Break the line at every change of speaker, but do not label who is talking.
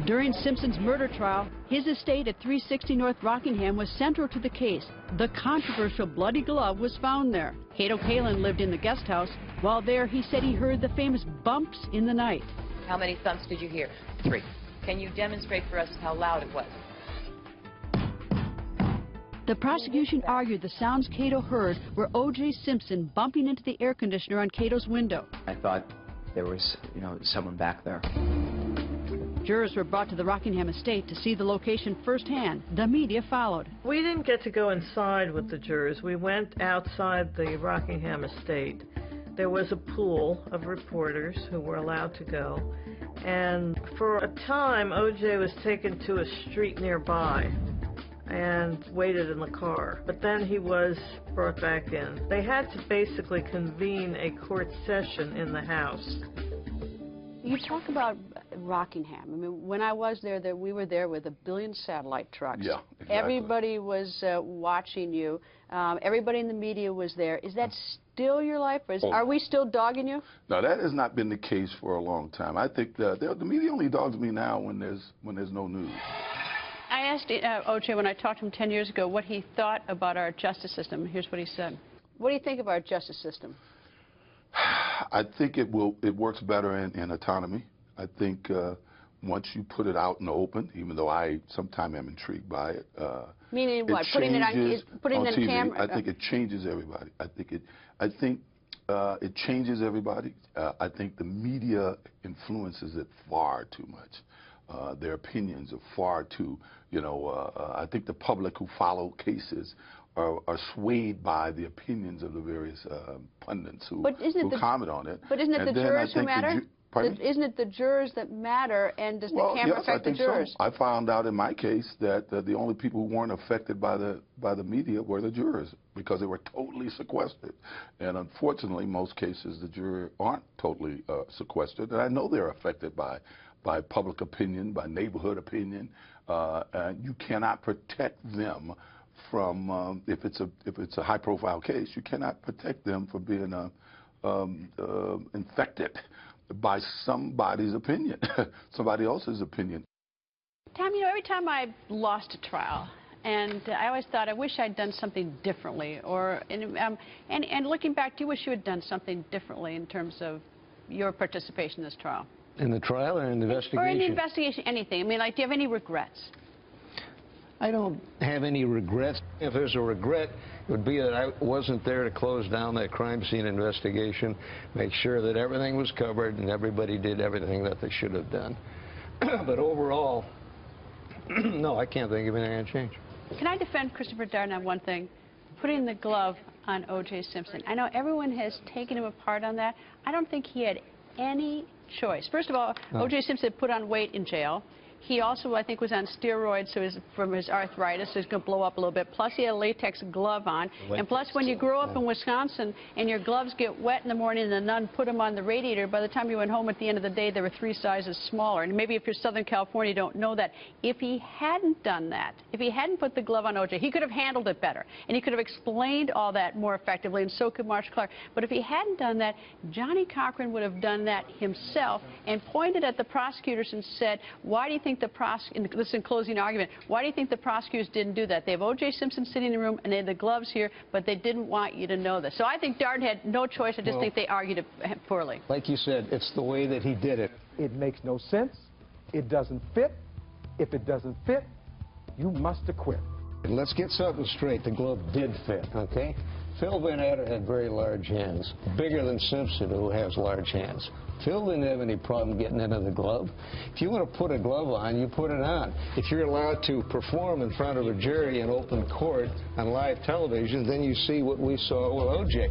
During Simpson's murder trial, his estate at 360 North Rockingham was central to the case. The controversial bloody glove was found there. Cato Kalin lived in the guest house. While there, he said he heard the famous bumps in the night.
How many thumps did you hear? 3. Can you demonstrate for us how loud it was?
The prosecution argued the sounds Cato heard were O.J. Simpson bumping into the air conditioner on Cato's window.
I thought there was, someone back there.
Jurors were brought to the Rockingham estate to see the location firsthand. The media followed.
We didn't get to go inside with the jurors. We went outside the Rockingham estate. There was a pool of reporters who were allowed to go. And for a time, O.J. was taken to a street nearby and waited in the car. But then he was brought back in. They had to basically convene a court session in the house.
You talk about Rockingham. I mean, when I was there, we were there with 1 billion satellite trucks.
Yeah, exactly.
Everybody was watching you. Everybody in the media was there. Is that still your life? Or are we still dogging you?
No, that has not been the case for a long time. I think the media only dogs me now when there's no news.
I asked O.J. when I talked to him 10 years ago what he thought about our justice system. Here's what he said. What do you think of our justice system?
I think it works better in autonomy. I think once you put it out in the open, even though I sometimes am intrigued by it.
Meaning what? Putting it on
TV,
camera?
I think it changes everybody. I think it changes everybody. I think the media influences it far too much. Their opinions are far too, I think the public who follow cases are swayed by the opinions of the various pundits who comment on it.
But isn't it the jurors who matter? Isn't it the jurors that matter, and does the camera affect the jurors?
So. I found out in my case that the only people who weren't affected by the media were the jurors, because they were totally sequestered. And unfortunately, most cases, the jurors aren't totally sequestered. And I know they're affected by public opinion, by neighborhood opinion, and you cannot protect them from, if it's a high-profile case, you cannot protect them from being infected by somebody's opinion, somebody else's opinion.
Tom, every time I lost a trial, and I always thought, I wish I'd done something differently, and looking back, do you wish you had done something differently in terms of your participation in this trial?
In the trial or in the investigation?
Or in the investigation, anything. I mean, do you have any regrets?
I don't have any regrets. If there's a regret, it would be that I wasn't there to close down that crime scene investigation, make sure that everything was covered and everybody did everything that they should have done. But overall, no, I can't think of anything I'd change.
Can I defend Christopher Darden on one thing? Putting the glove on O.J. Simpson. I know everyone has taken him apart on that. I don't think he had any choice. First of all, O.J. Simpson put on weight in jail. He also, I think, was on steroids from his arthritis, so he's going to blow up a little bit. Plus, he had a latex glove on. And plus, when you grow up in Wisconsin and your gloves get wet in the morning and the nun put them on the radiator, by the time you went home at the end of the day, they were 3 sizes smaller. And maybe if you're Southern California, you don't know that. If he hadn't done that, if he hadn't put the glove on O.J., he could have handled it better. And he could have explained all that more effectively, and so could Marsh Clark. But if he hadn't done that, Johnnie Cochran would have done that himself and pointed at the prosecutors and said, why do you think this is in closing argument, why do you think the prosecutors didn't do that? They have O.J. Simpson sitting in the room and they had the gloves here, but they didn't want you to know this. So I think Darden had no choice. I just think they argued it poorly.
Like you said, it's the way that he did it.
It makes no sense. It doesn't fit. If it doesn't fit, you must acquit.
Let's get something straight. The glove did fit, okay? Phil Van Adder had very large hands, bigger than Simpson, who has large hands. Phil didn't have any problem getting into the glove. If you want to put a glove on, you put it on. If you're allowed to perform in front of a jury in open court on live television, then you see what we saw with O.J.